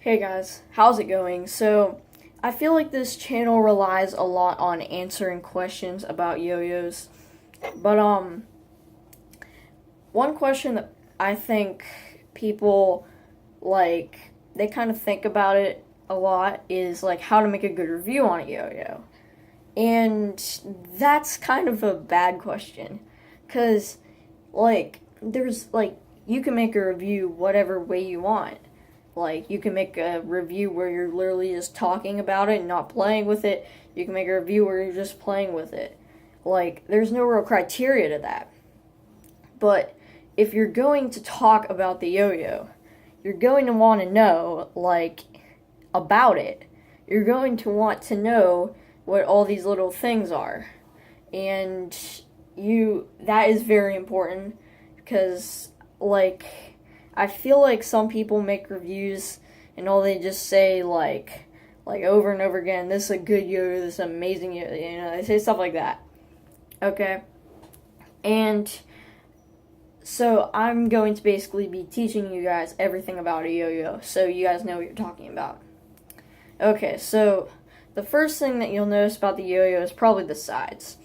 Hey guys, how's it going? So, I feel like this channel relies a lot on answering questions about yo-yos. But one question that I think people they kind of think about it a lot is like how to make a good review on a yo-yo. And that's kind of a bad question cuz there's you can make a review whatever way you want. Like, you can make a review where you're literally just talking about it and not playing with it. You can make a review where you're just playing with it. Like, there's no real criteria to that. But if you're going to talk about the yo-yo, you're going to want to know, about it. You're going to want to know what all these little things are. And that is very important because, I feel like some people make reviews and all they just say over and over again, this is a good yo-yo, this is amazing yo-yo, they say stuff like that. Okay? And so I'm going to basically be teaching you guys everything about a yo-yo so you guys know what you're talking about. Okay, so the first thing that you'll notice about the yo-yo is probably the sides.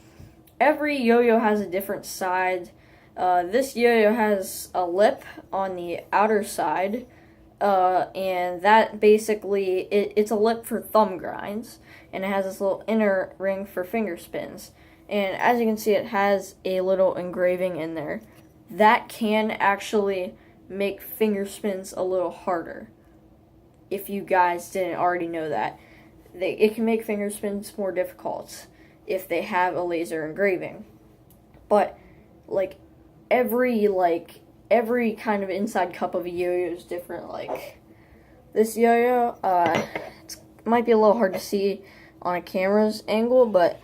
Every yo-yo has a different side. This yo-yo has a lip on the outer side, and that basically, it's a lip for thumb grinds, and it has this little inner ring for finger spins. And as you can see, it has a little engraving in there. That can actually make finger spins a little harder, if you guys didn't already know that. It can make finger spins more difficult if they have a laser engraving. But, every kind of inside cup of a yo-yo is different. Like, this yo-yo, it might be a little hard to see on a camera's angle, but,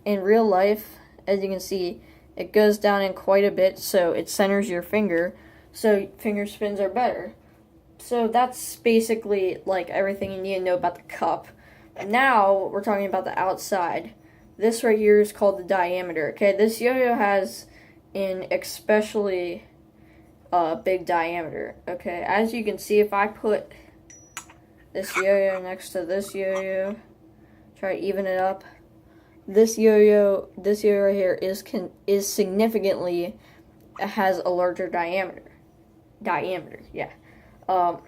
in real life, as you can see, it goes down in quite a bit, so it centers your finger, so finger spins are better. So that's basically, everything you need to know about the cup. Now, we're talking about the outside. This right here is called the diameter, okay? This yo-yo has an especially big diameter, okay? As you can see, if I put this yo-yo next to this yo-yo, try to even it up, this yo-yo right here is significantly, it has a larger diameter, yeah. But,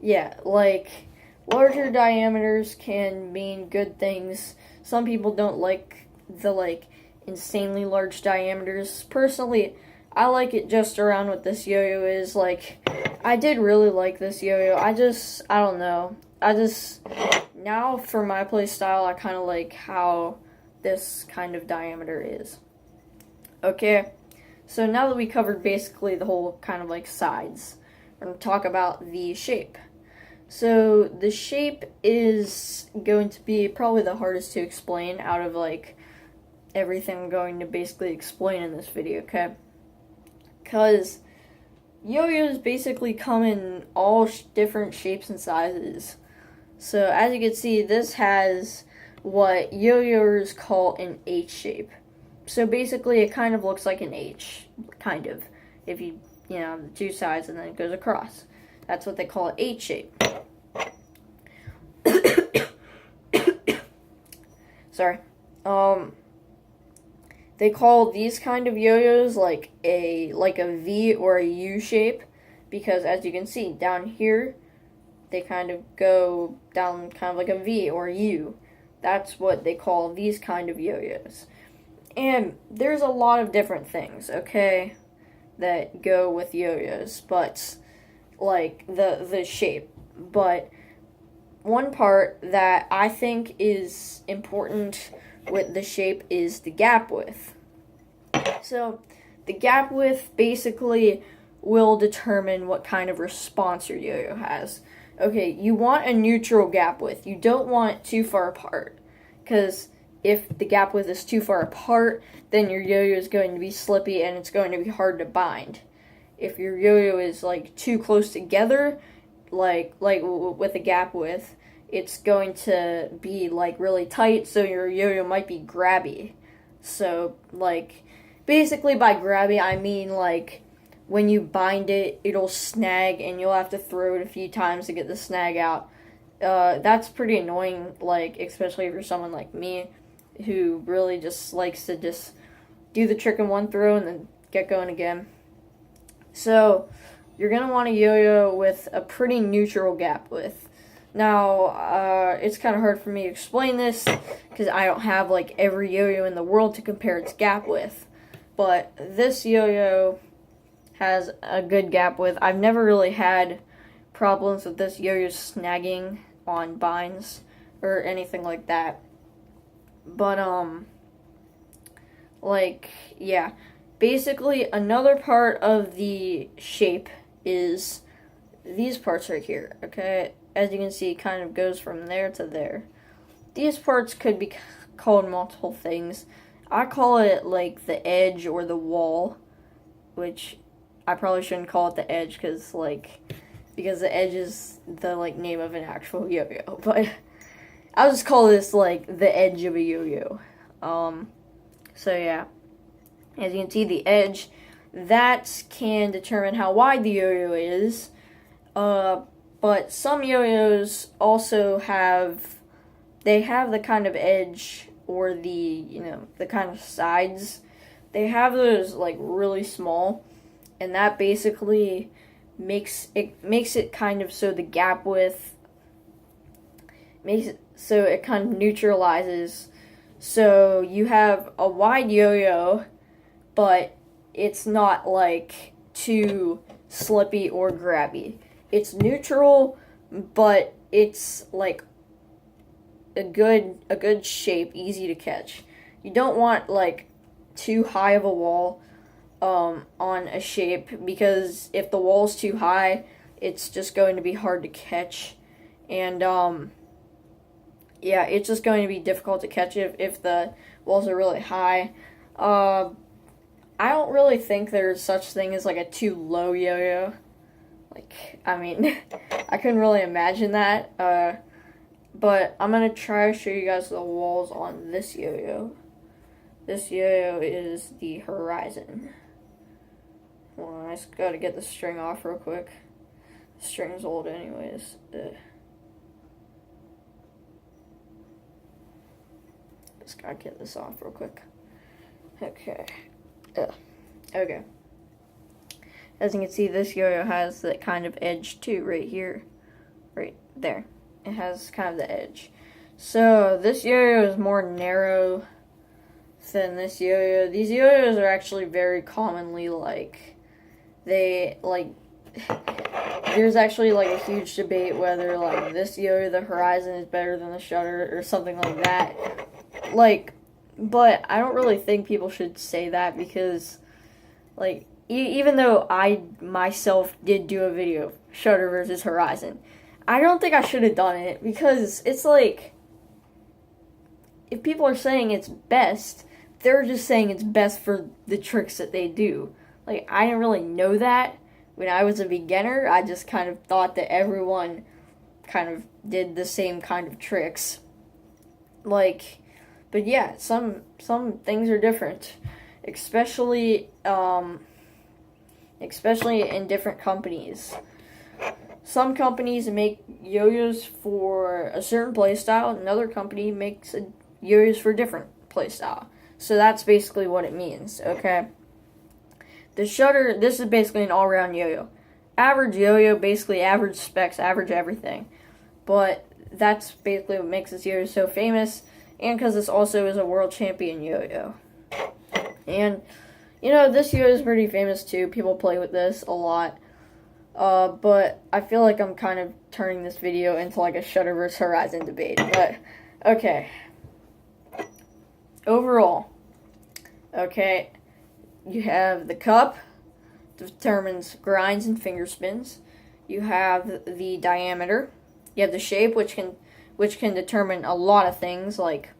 yeah, larger diameters can mean good things. Some people don't like the, insanely large diameters. Personally, I like it just around what this yo-yo is. I did really like this yo-yo. I don't know. Now for my play style, I kind of like how this kind of diameter is. Okay, so now that we covered basically the whole kind of sides, we're going to talk about the shape. So the shape is going to be probably the hardest to explain out of everything I'm going to basically explain in this video, okay? Because yo-yos basically come in all different shapes and sizes. So as you can see, this has what yo-yos call an H shape. So basically it kind of looks like an H, kind of, if you the two sides and then it goes across. That's what they call an H shape. Sorry. They call these kind of yo-yos like a V or a U shape because, as you can see, down here, they kind of go down kind of like a V or a U. That's what they call these kind of yo-yos. And there's a lot of different things, okay, that go with yo-yos, but, the shape. But one part that I think is important with the shape is the gap width. So the gap width basically will determine what kind of response your yo-yo has. Okay, you want a neutral gap width. You don't want it too far apart, because if the gap width is too far apart, then your yo-yo is going to be slippy and it's going to be hard to bind. If your yo-yo is too close together, with a gap width, it's going to be really tight, so your yo-yo might be grabby. So basically by grabby I mean when you bind it, it'll snag and you'll have to throw it a few times to get the snag out. That's pretty annoying, like, especially if you're someone like me who really just likes to just do the trick in one throw and then get going again. So you're going to want a yo-yo with a pretty neutral gap width. Now, it's kind of hard for me to explain this because I don't have like every yo-yo in the world to compare its gap width. But this yo-yo has a good gap width. I've never really had problems with this yo-yo snagging on binds or anything like that. But, like, yeah. Basically, another part of the shape is these parts right here, okay? As you can see, it kind of goes from there to there. These parts could be called multiple things. I call it, like, the edge or the wall, which I probably shouldn't call it the edge because the edge is the, like, name of an actual yo-yo. But I'll just call this, like, the edge of a yo-yo. So, yeah. As you can see, the edge, that can determine how wide the yo-yo is. But some yo-yos also have the kind of edge or the kind of sides. They have those, like, really small. And that basically makes it kind of so the gap width makes it so it kind of neutralizes. So you have a wide yo-yo, but it's not like too slippy or grabby. It's neutral, but it's like a good shape, easy to catch. You don't want like too high of a wall on a shape, because if the wall's too high, it's just going to be hard to catch. And yeah, it's just going to be difficult to catch if the walls are really high. I don't really think there's such thing as like a too low yo-yo. Like, I mean, I couldn't really imagine that. But I'm gonna try to show you guys the walls on this yo-yo. This yo-yo is the Horizon. Well, I just gotta get the string off real quick. The string's old anyways. Just gotta get this off real quick. Okay. Okay. As you can see, this yo-yo has that kind of edge too, right here. Right there. It has kind of the edge. So, this yo-yo is more narrow than this yo-yo. These yo-yos are actually very commonly, like, there's actually, like, a huge debate whether, like, this yo-yo, the Horizon, is better than the Shutter or something like that. Like, but I don't really think people should say that because, like, even though I myself did do a video, Shutter versus Horizon, I don't think I should have done it because it's like, if people are saying it's best, they're just saying it's best for the tricks that they do. Like, I didn't really know that when I was a beginner. I just kind of thought that everyone kind of did the same kind of tricks. Like, but yeah, some things are different, especially in different companies. Some companies make yo-yos for a certain playstyle, another company makes yo-yos for a different playstyle. So that's basically what it means, okay? The Shutter, this is basically an all-around yo-yo. Average yo-yo, basically average specs, average everything. But that's basically what makes this yo-yo so famous, and because this also is a world champion yo-yo. And, you know, this yo-yo is pretty famous too. People play with this a lot. But I feel like I'm kind of turning this video into like a Shutter vs. Horizon debate. But, okay. Overall, okay, you have the cup, determines grinds and finger spins. You have the diameter. You have the shape, which can determine a lot of things like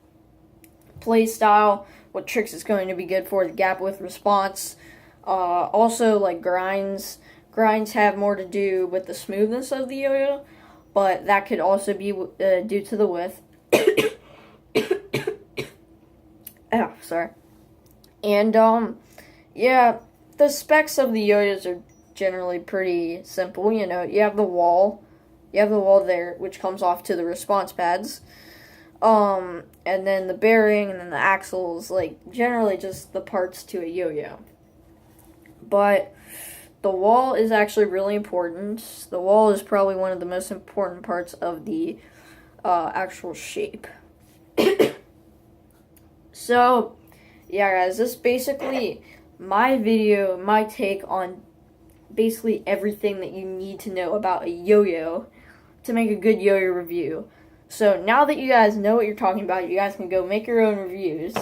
play style, what tricks it's going to be good for, the gap width response. Also, like grinds. Grinds have more to do with the smoothness of the yo-yo, but that could also be due to the width. Oh, sorry. And, yeah, the specs of the yo-yos are generally pretty simple. You know, you have the wall there, which comes off to the response pads. And then the bearing, and then the axles, like, generally just the parts to a yo-yo. But the wall is actually really important. The wall is probably one of the most important parts of the actual shape. So, yeah, guys, this is basically my video, my take on basically everything that you need to know about a yo-yo to make a good yo-yo review. So now that you guys know what you're talking about, you guys can go make your own reviews.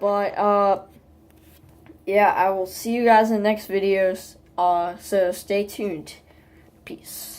But, yeah, I will see you guys in the next videos. So stay tuned. Peace.